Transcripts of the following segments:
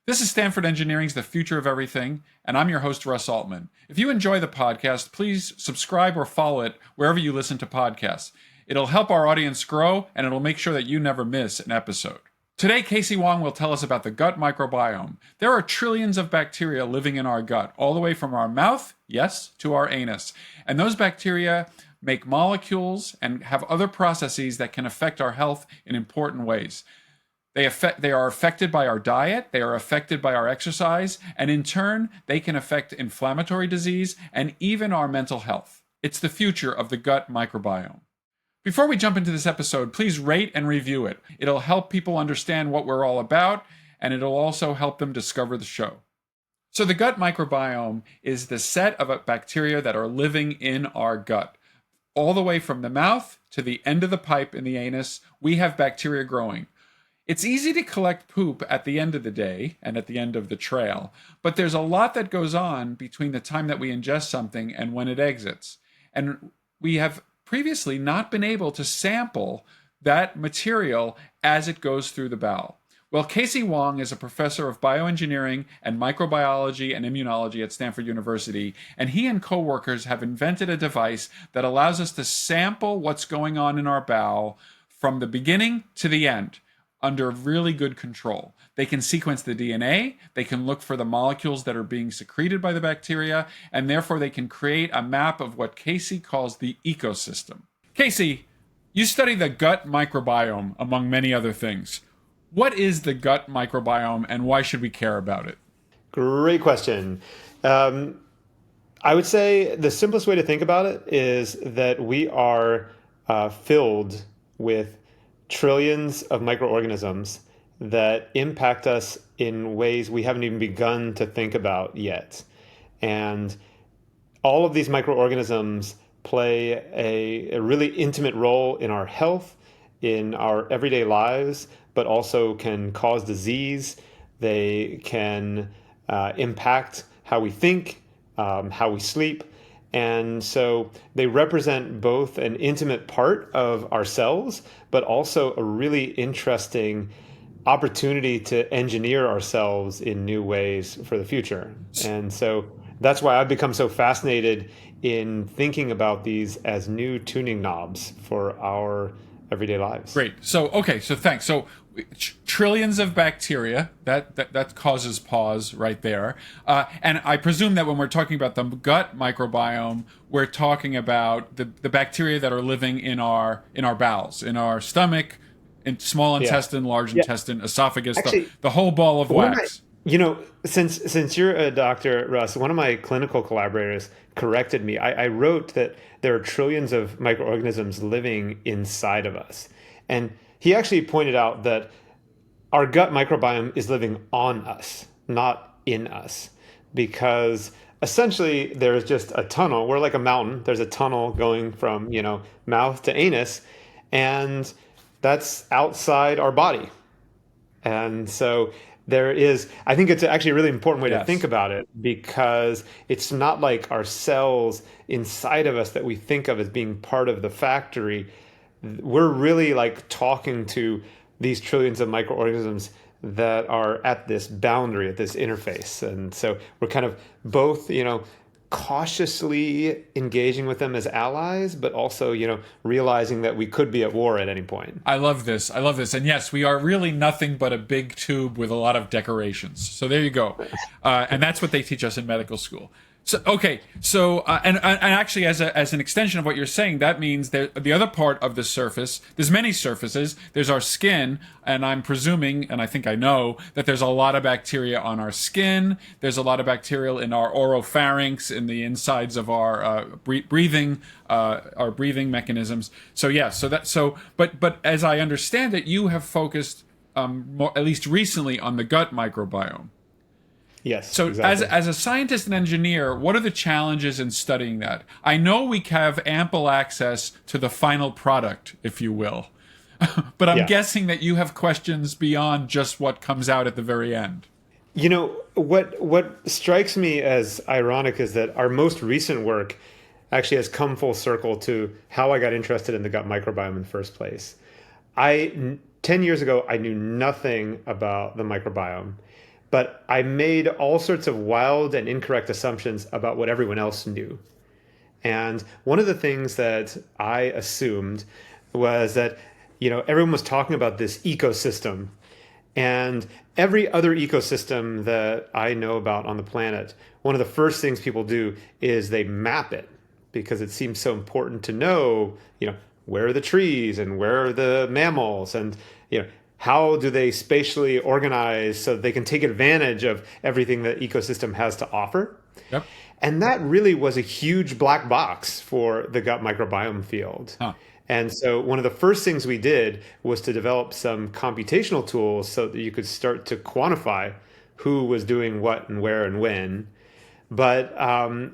This is Stanford Engineering's The Future of Everything, and I'm your host, Russ Altman. If you enjoy the podcast, please subscribe or follow it wherever you listen to podcasts. It'll help our audience grow, and it'll make sure that you never miss an episode. Today, KC Huang will tell us about the gut microbiome. There are trillions of bacteria living in our gut, all the way from our mouth, yes, to our anus. And those bacteria make molecules and have other processes that can affect our health in important ways. They are affected by our diet, they are affected by our exercise, and in turn, they can affect inflammatory disease and even our mental health. It's the future of the gut microbiome. Before we jump into this episode, please rate and review it. It'll help people understand what we're all about, and it'll also help them discover the show. So the gut microbiome is the set of bacteria that are living in our gut. All the way from the mouth to the end of the pipe in the anus, we have bacteria growing. It's easy to collect poop at the end of the day and at the end of the trail, but there's a lot that goes on between the time that we ingest something and when it exits. And we have previously not been able to sample that material as it goes through the bowel. Well, KC Huang is a professor of bioengineering and microbiology and immunology at Stanford University, and he and co-workers have invented a device that allows us to sample what's going on in our bowel from the beginning to the end, under really good control. They can sequence the DNA, they can look for the molecules that are being secreted by the bacteria, and therefore they can create a map of what KC calls the ecosystem. KC, you study the gut microbiome, among many other things. What is the gut microbiome, and why should we care about it? Great question. I would say the simplest way to think about it is that we are filled with trillions of microorganisms that impact us in ways we haven't even begun to think about yet. And all of these microorganisms play a really intimate role in our health, in our everyday lives, but also can cause disease. They can impact how we think, how we sleep. And so they represent both an intimate part of ourselves, but also a really interesting opportunity to engineer ourselves in new ways for the future. And so that's why I've become so fascinated in thinking about these as new tuning knobs for our everyday lives. Great. So thanks. So trillions of bacteria, that causes pause right there. And I presume that when we're talking about the gut microbiome, we're talking about the bacteria that are living in our bowels, in our stomach, in small intestine, large intestine, esophagus, actually, the whole ball of wax. Since you're a doctor, Russ, one of my clinical collaborators corrected me. I wrote that there are trillions of microorganisms living inside of us. And he actually pointed out that our gut microbiome is living on us, not in us, because essentially there's just a tunnel. We're like a mountain. There's a tunnel going from, mouth to anus, and that's outside our body. And so I think it's actually a really important way to think about it, because it's not like our cells inside of us that we think of as being part of the factory. We're really like talking to these trillions of microorganisms that are at this boundary, at this interface. And so we're kind of both, cautiously engaging with them as allies, but also, realizing that we could be at war at any point. I love this. And yes, we are really nothing but a big tube with a lot of decorations. So there you go. And that's what they teach us in medical school. So and actually, as an extension of what you're saying, that means that the other part of the surface, there's many surfaces. There's our skin, and I'm presuming, and I think I know, that there's a lot of bacteria on our skin. There's a lot of bacteria in our oropharynx, in the insides of our breathing mechanisms. But as I understand it, you have focused at least recently on the gut microbiome. Yes. So exactly. as a scientist and engineer, what are the challenges in studying that? I know we have ample access to the final product, if you will, but I'm guessing that you have questions beyond just what comes out at the very end. What strikes me as ironic is that our most recent work actually has come full circle to how I got interested in the gut microbiome in the first place. 10 years ago, I knew nothing about the microbiome. but I made all sorts of wild and incorrect assumptions about what everyone else knew. And one of the things that I assumed was that, everyone was talking about this ecosystem. And every other ecosystem that I know about on the planet, one of the first things people do is they map it, because it seems so important to know, where are the trees and where are the mammals, and, how do they spatially organize so that they can take advantage of everything the ecosystem has to offer. Yep. And that really was a huge black box for the gut microbiome field. Huh. And so one of the first things we did was to develop some computational tools so that you could start to quantify who was doing what and where and when. But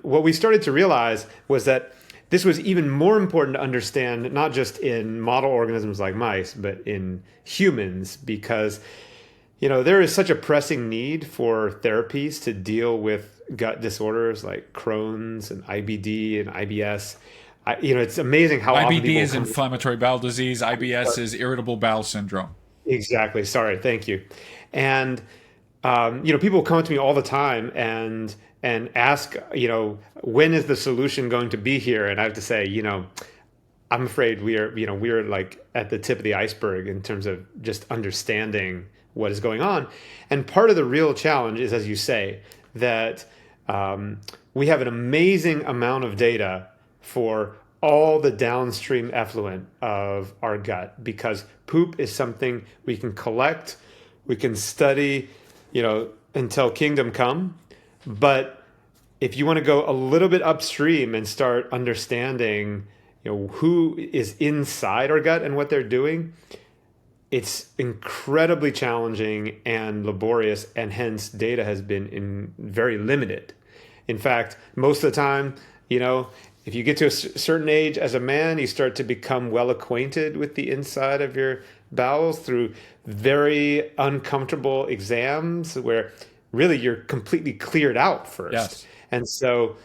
what we started to realize was that this was even more important to understand, not just in model organisms like mice, but in humans, because there is such a pressing need for therapies to deal with gut disorders like Crohn's and IBD and IBS. It's amazing how often IBD is inflammatory bowel disease. IBS is irritable bowel syndrome. Exactly. Sorry. Thank you. And people come to me all the time and ask, when is the solution going to be here? And I have to say, I'm afraid we're like at the tip of the iceberg in terms of just understanding what is going on. And part of the real challenge is, as you say, that we have an amazing amount of data for all the downstream effluent of our gut, because poop is something we can collect, we can study, until kingdom come. But if you want to go a little bit upstream and start understanding, who is inside our gut and what they're doing, it's incredibly challenging and laborious, and hence data has been very limited. In fact, most of the time, if you get to a certain age as a man, you start to become well acquainted with the inside of your bowels through very uncomfortable exams where really you're completely cleared out first. Yes. And so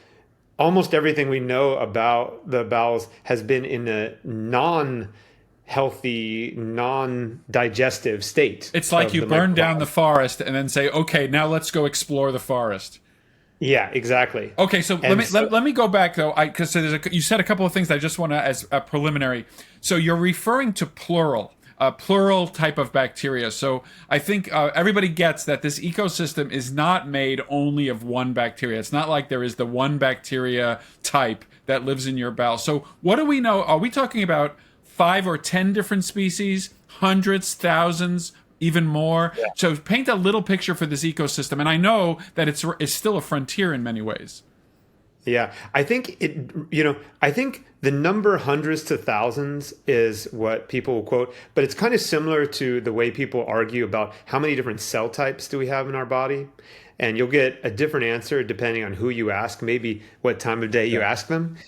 almost everything we know about the bowels has been in a non-healthy, non-digestive state. It's like you burn down the forest and then say, okay, now let's go explore the forest. Yeah, exactly. Okay, so let me go back though, because you said a couple of things I just want to, as a preliminary. So you're referring to plural type of bacteria. So I think everybody gets that this ecosystem is not made only of one bacteria. It's not like there is the one bacteria type that lives in your bowel. So what do we know? Are we talking about 5 or 10 different species, hundreds, thousands? Even more. Yeah. So paint a little picture for this ecosystem. And I know that it's still a frontier in many ways. Yeah, I think I think the number hundreds to thousands is what people will quote, but it's kind of similar to the way people argue about how many different cell types do we have in our body. And you'll get a different answer depending on who you ask, maybe what time of day you ask them.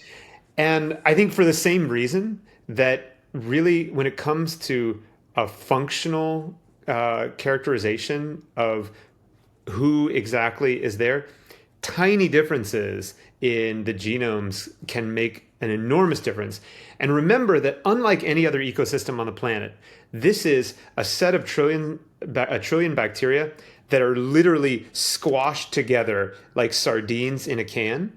And I think for the same reason that really when it comes to a functional characterization of who exactly is there, tiny differences in the genomes can make an enormous difference. And remember that unlike any other ecosystem on the planet, this is a set of a trillion bacteria that are literally squashed together like sardines in a can.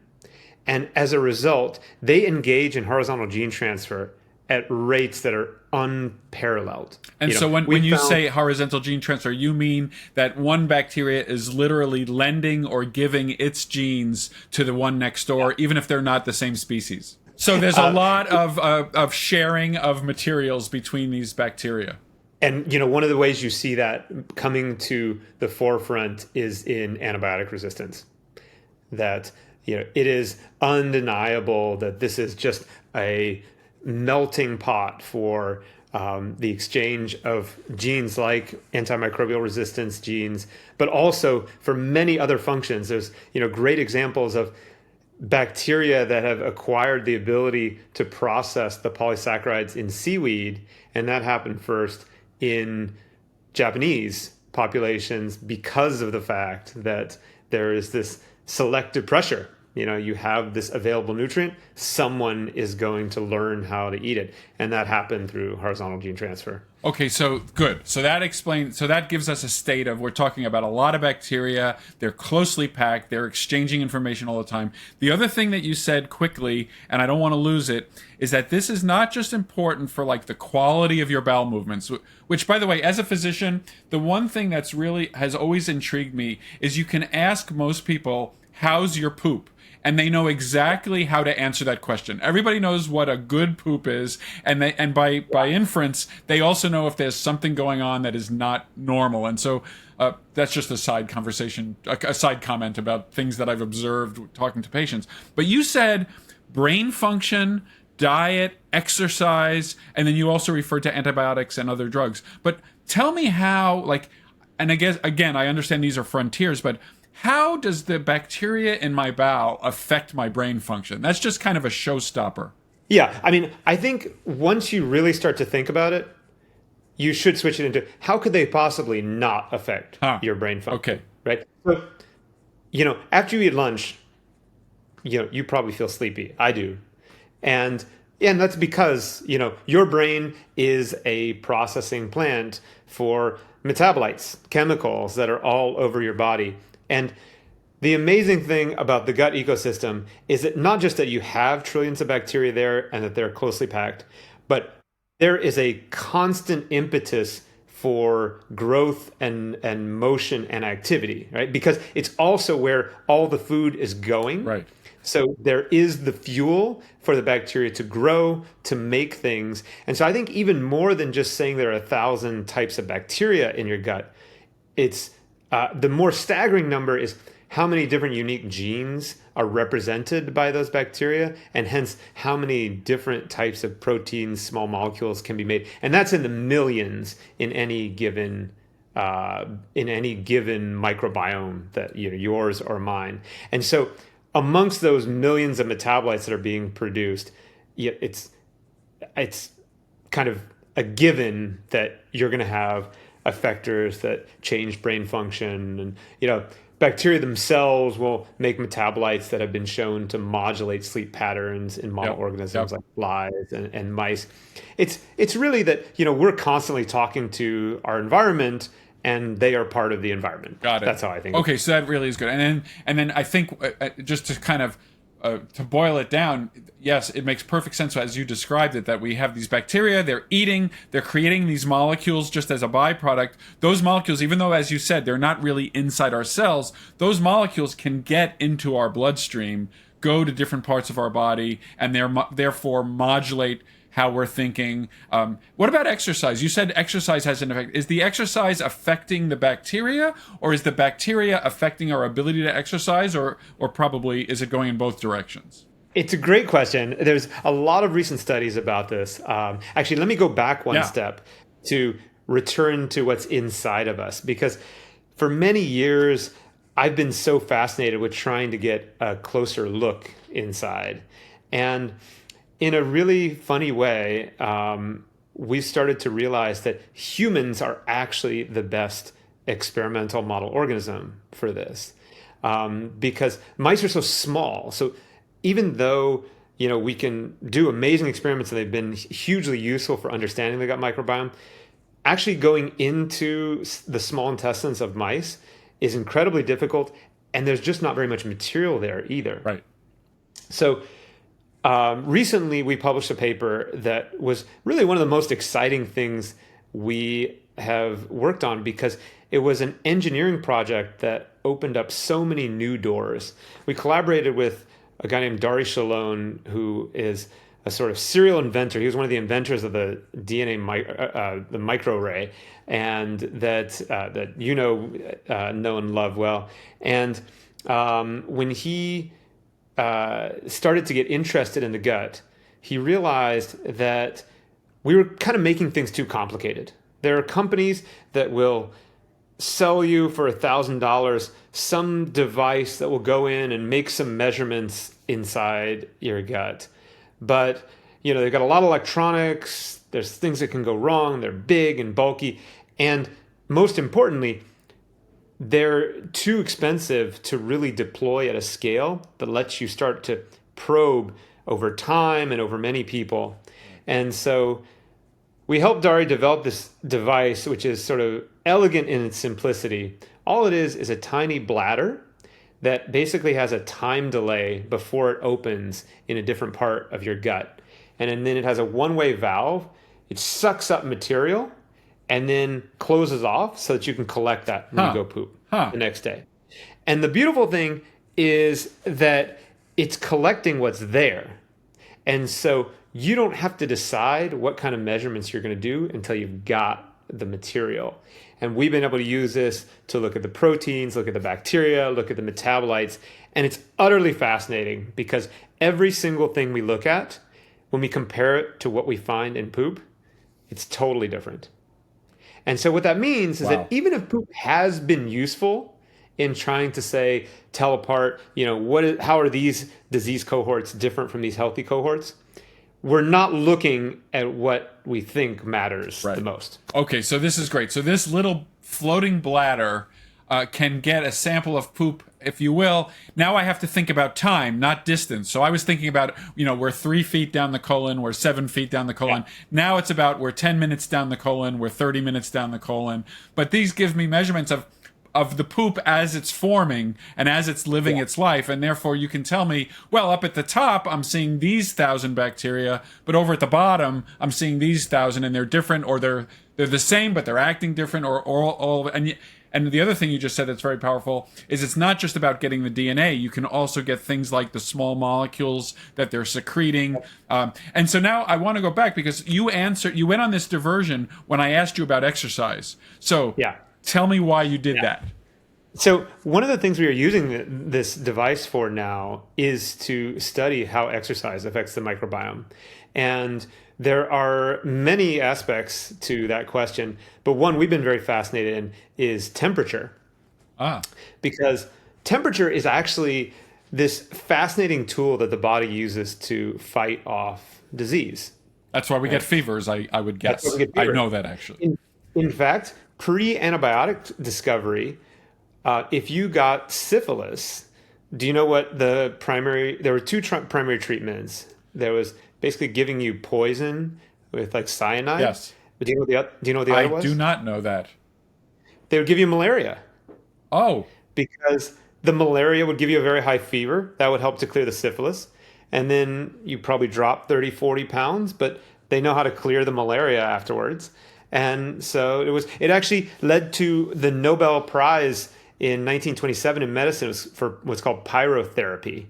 And as a result, they engage in horizontal gene transfer at rates that are unparalleled. And so when you say horizontal gene transfer, you mean that one bacteria is literally lending or giving its genes to the one next door, even if they're not the same species. So there's a lot of sharing of materials between these bacteria. And one of the ways you see that coming to the forefront is in antibiotic resistance. That it is undeniable that this is just a melting pot for the exchange of genes like antimicrobial resistance genes, but also for many other functions. There's great examples of bacteria that have acquired the ability to process the polysaccharides in seaweed, and that happened first in Japanese populations because of the fact that there is this selective pressure. You have this available nutrient, someone is going to learn how to eat it. And that happened through horizontal gene transfer. Okay, so good. So that explains, so that gives us a state of, we're talking about a lot of bacteria. They're closely packed. They're exchanging information all the time. The other thing that you said quickly, and I don't want to lose it, is that this is not just important for like the quality of your bowel movements, which by the way, as a physician, the one thing that's really has always intrigued me is you can ask most people, how's your poop? And they know exactly how to answer that question. Everybody knows what a good poop is, and by inference, they also know if there's something going on that is not normal. And so that's just a side conversation, a side comment about things that I've observed talking to patients. But you said brain function, diet, exercise, and then you also referred to antibiotics and other drugs. But tell me how, like, and I guess again, I understand these are frontiers, but how does the bacteria in my bowel affect my brain function? That's just kind of a showstopper. Yeah, I mean, I think once you really start to think about it, you should switch it into how could they possibly not affect your brain function? Okay. Right? So, after you eat lunch, you probably feel sleepy. I do. And that's because, your brain is a processing plant for metabolites, chemicals that are all over your body. And the amazing thing about the gut ecosystem is that not just that you have trillions of bacteria there and that they're closely packed, but there is a constant impetus for growth and motion and activity, right? Because it's also where all the food is going. Right. So there is the fuel for the bacteria to grow, to make things. And so I think even more than just saying there are 1,000 types of bacteria in your gut, it's the more staggering number is how many different unique genes are represented by those bacteria, and hence how many different types of proteins, small molecules can be made. And that's in the millions in any given microbiome that yours or mine. And so amongst those millions of metabolites that are being produced, it's kind of a given that you're going to have effectors that change brain function, and bacteria themselves will make metabolites that have been shown to modulate sleep patterns in model organisms like flies and mice. It's really that we're constantly talking to our environment, and they are part of the environment. Got it. That's how I think. Okay, so that really is good. And then I think just to kind of to boil it down, yes, it makes perfect sense as you described it, that we have these bacteria, they're creating these molecules just as a byproduct. Those molecules, even though, as you said, they're not really inside our cells, those molecules can get into our bloodstream, go to different parts of our body, and therefore modulate how we're thinking. What about exercise? You said exercise has an effect. Is the exercise affecting the bacteria, or is the bacteria affecting our ability to exercise, or probably is it going in both directions? It's a great question. There's a lot of recent studies about this. Actually, let me go back one step to return to what's inside of us, because for many years, I've been so fascinated with trying to get a closer look inside. And in a really funny way, we started to realize that humans are actually the best experimental model organism for this, because mice are so small. So even though we can do amazing experiments and they've been hugely useful for understanding the gut microbiome, actually going into the small intestines of mice is incredibly difficult, and there's just not very much material there either. Right. So recently, we published a paper that was really one of the most exciting things we have worked on, because it was an engineering project that opened up so many new doors. We collaborated with a guy named Dari Shalon, who is a sort of serial inventor. He was one of the inventors of the DNA, the microarray, and that know and love well. And when he started to get interested in the gut, he realized that we were kind of making things too complicated. There are companies that will sell you for $1,000 some device that will go in and make some measurements inside your gut. But, they've got a lot of electronics. There's things that can go wrong. They're big and bulky. And most importantly, they're too expensive to really deploy at a scale that lets you start to probe over time and over many people. And so we helped Dari develop this device, which is sort of elegant in its simplicity. All it is a tiny bladder that basically has a time delay before it opens in a different part of your gut. And then it has a one-way valve. It sucks up material and then closes off so that you can collect that when you go poop the next day. And the beautiful thing is that it's collecting what's there. And so you don't have to decide what kind of measurements you're going to do until you've got the material. And we've been able to use this to look at the proteins, look at the bacteria, look at the metabolites. And it's utterly fascinating because every single thing we look at, when we compare it to what we find in poop, it's totally different. And so what that means is that even if poop has been useful in trying to say, tell apart, how are these disease cohorts different from these healthy cohorts? We're not looking at what we think matters the most. Okay, so this is great. So this little floating bladder can get a sample of poop, if you will. Now I have to think about time, not distance. So I was thinking about, we're 3 feet down the colon, we're 7 feet down the colon. Yeah. Now it's about we're 10 minutes down the colon, we're 30 minutes down the colon. But these give me measurements of the poop as it's forming and as it's living its life. And therefore you can tell me, well, up at the top, I'm seeing these 1,000 bacteria, but over at the bottom, I'm seeing these 1,000 and they're different, or they're the same, but they're acting different, or all. And the other thing you just said that's very powerful is it's not just about getting the DNA. You can also get things like the small molecules that they're secreting. And so now I want to go back because you went on this diversion when I asked you about exercise. So tell me why you did that. So one of the things we are using this device for now is to study how exercise affects the microbiome. And there are many aspects to that question, but one we've been very fascinated in is temperature. Because temperature is actually this fascinating tool that the body uses to fight off disease. That's why we get fevers, I would guess. I know that actually. In fact, pre-antibiotic discovery, if you got syphilis, do you know what there were two primary treatments. There was basically giving you poison with like cyanide. Yes. But do you know what the other was? I do not know that. They would give you malaria. Oh. Because the malaria would give you a very high fever. That would help to clear the syphilis. And then you probably drop 30, 40 pounds, but they know how to clear the malaria afterwards. And so it actually led to the Nobel Prize in 1927 in medicine for what's called pyrotherapy.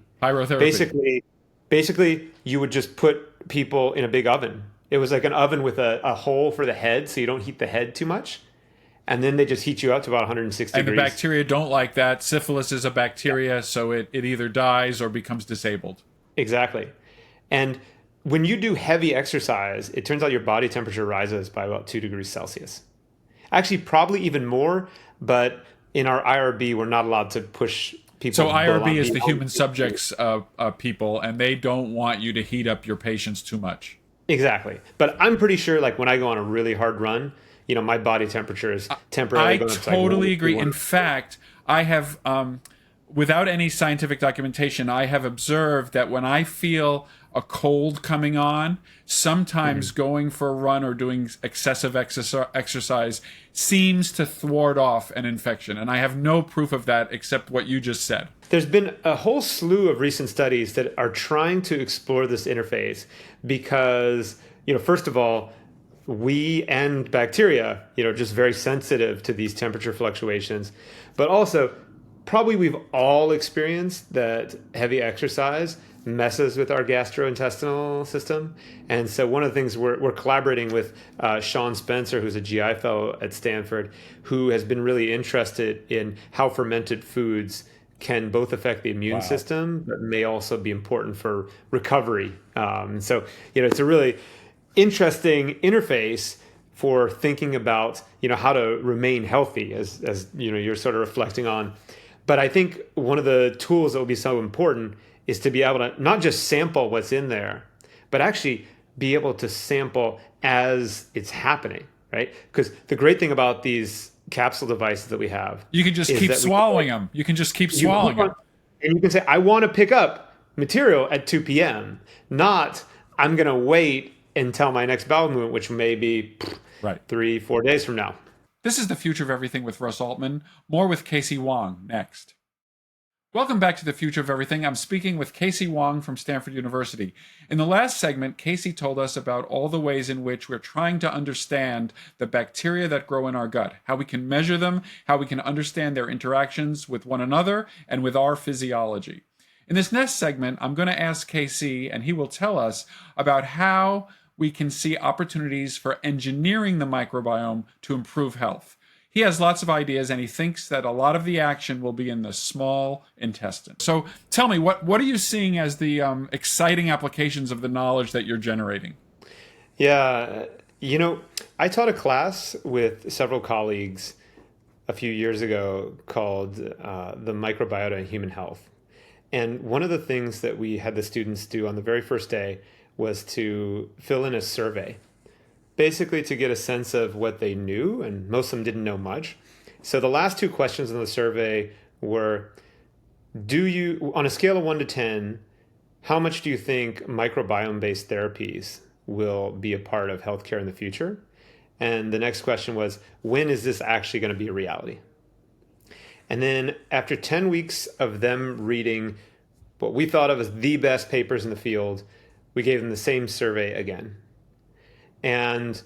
Basically, you would just put people in a big oven. It was like an oven with a hole for the head, so you don't heat the head too much. And then they just heat you up to about 106 degrees. And the bacteria don't like that. Syphilis is a bacteria, so it either dies or becomes disabled. Exactly. And when you do heavy exercise, it turns out your body temperature rises by about 2 degrees Celsius. Actually, probably even more, but in our IRB, we're not allowed to push people. So IRB is the human subjects people, and they don't want you to heat up your patients too much. Exactly. But I'm pretty sure, like when I go on a really hard run, my body temperature is temporarily going up. I totally agree. In fact, I have, without any scientific documentation, I have observed that when I feel a cold coming on, sometimes going for a run or doing excessive exercise seems to thwart off an infection. And I have no proof of that except what you just said. There's been a whole slew of recent studies that are trying to explore this interface because, first of all, we and bacteria, just very sensitive to these temperature fluctuations. But also, probably we've all experienced that heavy exercise messes with our gastrointestinal system. And so one of the things we're collaborating with Sean Spencer, who's a GI fellow at Stanford, who has been really interested in how fermented foods can both affect the immune system, but may also be important for recovery. So, it's a really interesting interface for thinking about, how to remain healthy as you're sort of reflecting on. But I think one of the tools that will be so important is to be able to not just sample what's in there, but actually be able to sample as it's happening, right? Because the great thing about these capsule devices that we have, you can just keep swallowing them. You can just keep swallowing them. And you can say, I want to pick up material at 2 p.m., not I'm going to wait until my next bowel movement, which may be Right. 3-4 days from now. This is The Future of Everything with Russ Altman. More with KC Huang next. Welcome back to The Future of Everything. I'm speaking with KC Huang from Stanford University. In the last segment, Casey told us about all the ways in which we're trying to understand the bacteria that grow in our gut, how we can measure them, how we can understand their interactions with one another and with our physiology. In this next segment, I'm going to ask KC, and he will tell us about how we can see opportunities for engineering the microbiome to improve health. He has lots of ideas, and he thinks that a lot of the action will be in the small intestine. So tell me, what are you seeing as the exciting applications of the knowledge that you're generating? Yeah, I taught a class with several colleagues a few years ago called the Microbiota in Human Health. And one of the things that we had the students do on the very first day was to fill in a survey, basically to get a sense of what they knew, and most of them didn't know much. So the last two questions in the survey were, on a scale of 1 to 10, how much do you think microbiome-based therapies will be a part of healthcare in the future? And the next question was, when is this actually going to be a reality? And then after 10 weeks of them reading what we thought of as the best papers in the field, we gave them the same survey again. And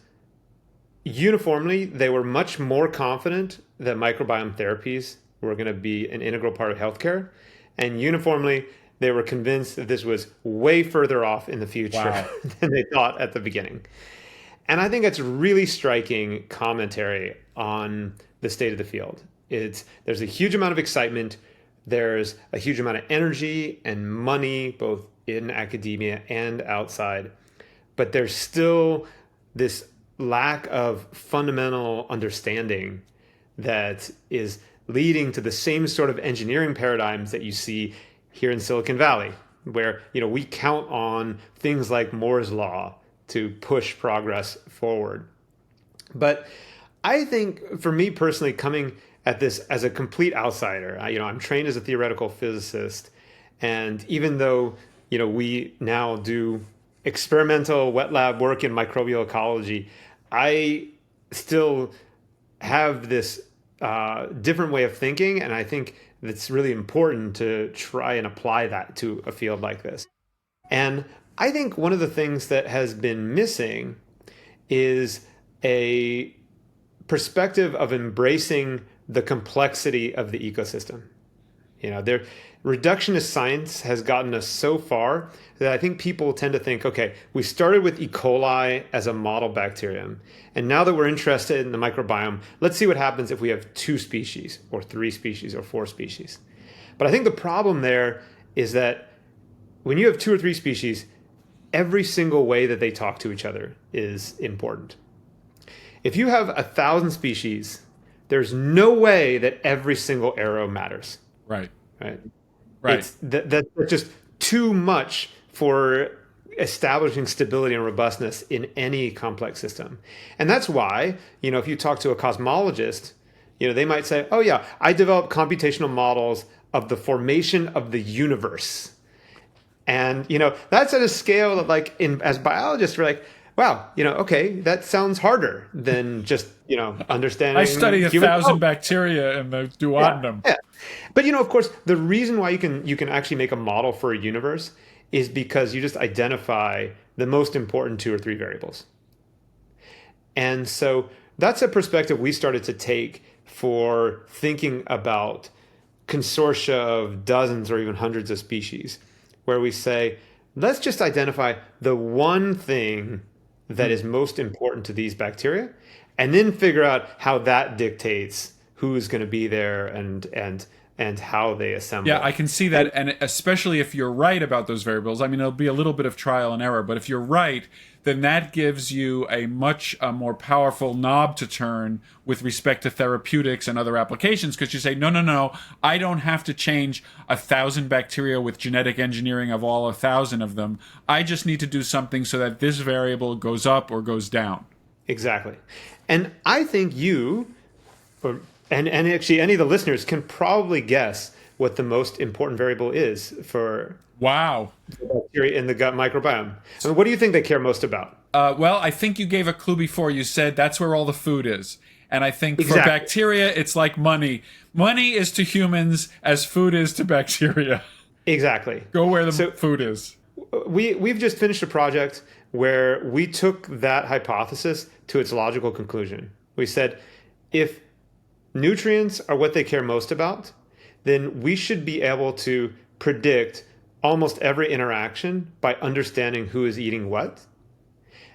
uniformly, they were much more confident that microbiome therapies were going to be an integral part of healthcare. And uniformly, they were convinced that this was way further off in the future than they thought at the beginning. And I think it's really striking commentary on the state of the field. There's a huge amount of excitement. There's a huge amount of energy and money, both in academia and outside. But there's still this lack of fundamental understanding that is leading to the same sort of engineering paradigms that you see here in Silicon Valley, where we count on things like Moore's law to push progress forward. But I think, for me personally, coming at this as a complete outsider, I'm trained as a theoretical physicist, and even though we now do experimental wet lab work in microbial ecology, I still have this different way of thinking, and I think it's really important to try and apply that to a field like this. And I think one of the things that has been missing is a perspective of embracing the complexity of the ecosystem. Reductionist science has gotten us so far that I think people tend to think, okay, we started with E. coli as a model bacterium, and now that we're interested in the microbiome, let's see what happens if we have 2 species or 3 species or 4 species. But I think the problem there is that when you have 2 or 3 species, every single way that they talk to each other is important. If you have 1,000 species, there's no way that every single arrow matters. Right. That's just too much for establishing stability and robustness in any complex system. And that's why, if you talk to a cosmologist, they might say, oh yeah, I developed computational models of the formation of the universe. And, that's at a scale that, as biologists, we're like, wow, okay, that sounds harder than just, understanding. I study 1,000 bacteria in the duodenum. Yeah. But, of course, the reason why you can actually make a model for a universe is because you just identify the most important 2 or 3 variables. And so that's a perspective we started to take for thinking about consortia of dozens or even hundreds of species, where we say, let's just identify the one thing that is most important to these bacteria, and then figure out how that dictates who's going to be there and how they assemble. Yeah, I can see that, and especially if you're right about those variables. I mean, it'll be a little bit of trial and error, but if you're right, then that gives you a much more powerful knob to turn with respect to therapeutics and other applications, because you say, no, I don't have to change 1,000 bacteria with genetic engineering of all 1,000 of them. I just need to do something so that this variable goes up or goes down. Exactly. And I think and actually any of the listeners can probably guess what the most important variable is for Wow. bacteria in the gut microbiome. I mean, what do you think they care most about? Well, I think you gave a clue before. You said that's where all the food is. And I think for Exactly. bacteria, it's like money. Money is to humans as food is to bacteria. Exactly. Go where the food is. We've just finished a project where we took that hypothesis to its logical conclusion. We said, if nutrients are what they care most about, then we should be able to predict almost every interaction by understanding who is eating what.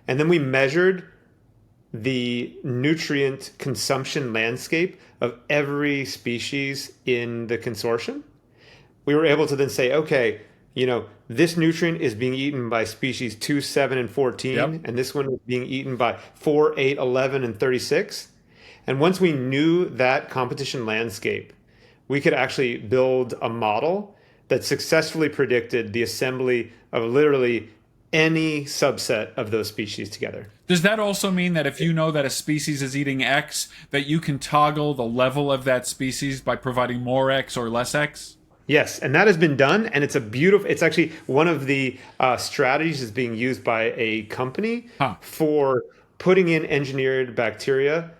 And then we measured the nutrient consumption landscape of every species in the consortium. We were able to then say, okay, this nutrient is being eaten by species 2, 7, and 14, Yep. and this one is being eaten by 4, 8, 11, and 36. And once we knew that competition landscape, we could actually build a model that successfully predicted the assembly of literally any subset of those species together. Does that also mean that if you know that a species is eating X, that you can toggle the level of that species by providing more X or less X? Yes, and that has been done, and it's actually one of the strategies that's being used by a company for putting in engineered bacteria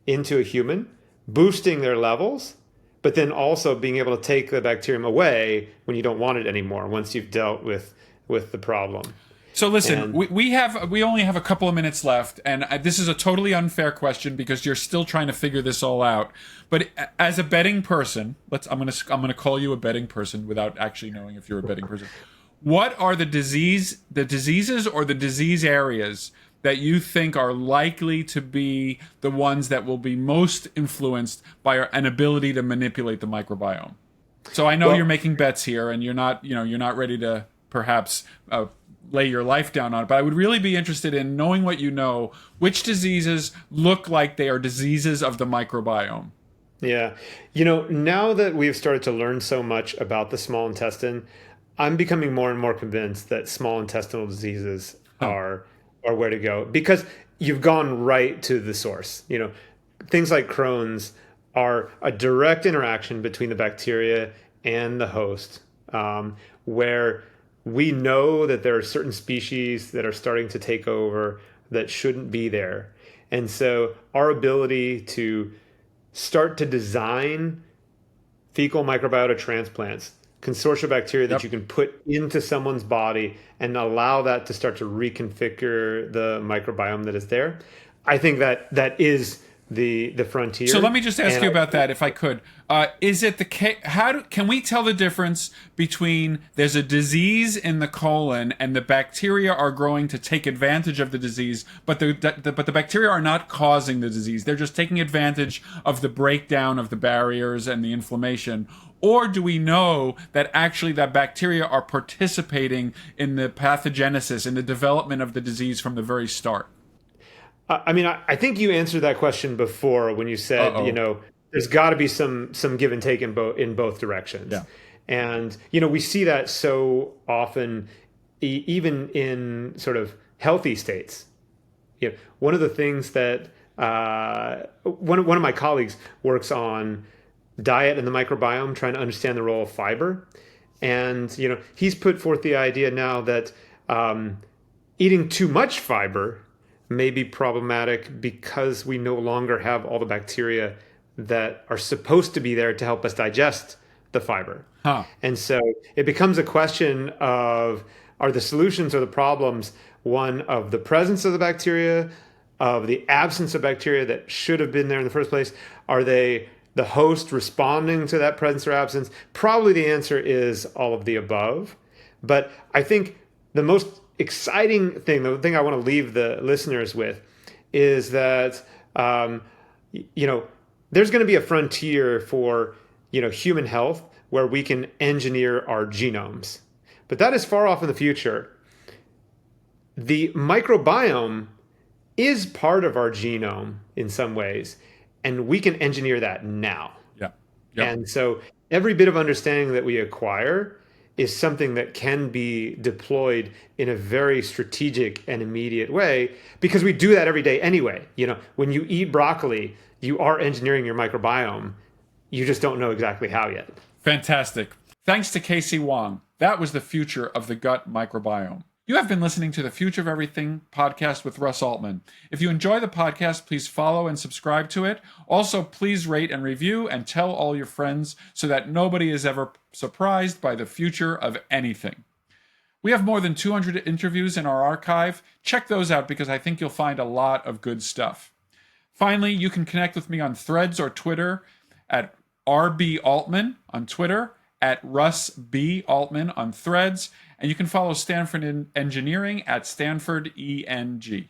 into a human, boosting their levels, but then also being able to take the bacterium away when you don't want it anymore, once you've dealt with the problem. So listen, we only have a couple of minutes left, and this is a totally unfair question because you're still trying to figure this all out. But as a betting person, I'm gonna call you a betting person without actually knowing if you're a betting person. What are the diseases or the disease areas that you think are likely to be the ones that will be most influenced by an ability to manipulate the microbiome? So I know you're making bets here, and you're not ready to perhaps lay your life down on it, but I would really be interested in knowing what you know. Which diseases look like they are diseases of the microbiome? Yeah. Now that we've started to learn so much about the small intestine, I'm becoming more and more convinced that small intestinal diseases are where to go, because you've gone right to the source. Things like Crohn's are a direct interaction between the bacteria and the host, where we know that there are certain species that are starting to take over that shouldn't be there. And so our ability to start to design fecal microbiota transplants, consortia bacteria that you can put into someone's body and allow that to start to reconfigure the microbiome that is there, I think that is the frontier. So let me just ask you about that, if I could. Is it can we tell the difference between there's a disease in the colon and the bacteria are growing to take advantage of the disease, but the bacteria are not causing the disease? They're just taking advantage of the breakdown of the barriers and the inflammation. Or do we know that actually that bacteria are participating in the pathogenesis, in the development of the disease from the very start? I think you answered that question before when you said, there's got to be some give and take in both directions. Yeah. And, we see that so often, even in sort of healthy states. One of the things that one of my colleagues works on diet and the microbiome, trying to understand the role of fiber. And, he's put forth the idea now that eating too much fiber may be problematic because we no longer have all the bacteria that are supposed to be there to help us digest the fiber. And so it becomes a question of, are the solutions or the problems one of the presence of the bacteria, of the absence of bacteria that should have been there in the first place? Are they the host responding to that presence or absence? Probably the answer is all of the above. But I think the most exciting thing, the thing I want to leave the listeners with, is that there's going to be a frontier for human health where we can engineer our genomes, but that is far off in the future. The microbiome is part of our genome in some ways, and we can engineer that now. Yeah. And so every bit of understanding that we acquire is something that can be deployed in a very strategic and immediate way, because we do that every day anyway. When you eat broccoli, you are engineering your microbiome. You just don't know exactly how yet. Fantastic. Thanks to KC Huang. That was the future of the gut microbiome. You have been listening to the Future of Everything podcast with Russ Altman. If you enjoy the podcast, please follow and subscribe to it. Also, please rate and review and tell all your friends so that nobody is ever surprised by the future of anything. We have more than 200 interviews in our archive. Check those out because I think you'll find a lot of good stuff. Finally, you can connect with me on Threads or Twitter at RB Altman on Twitter, at Russ B. Altman on Threads, and you can follow Stanford Engineering at Stanford ENG.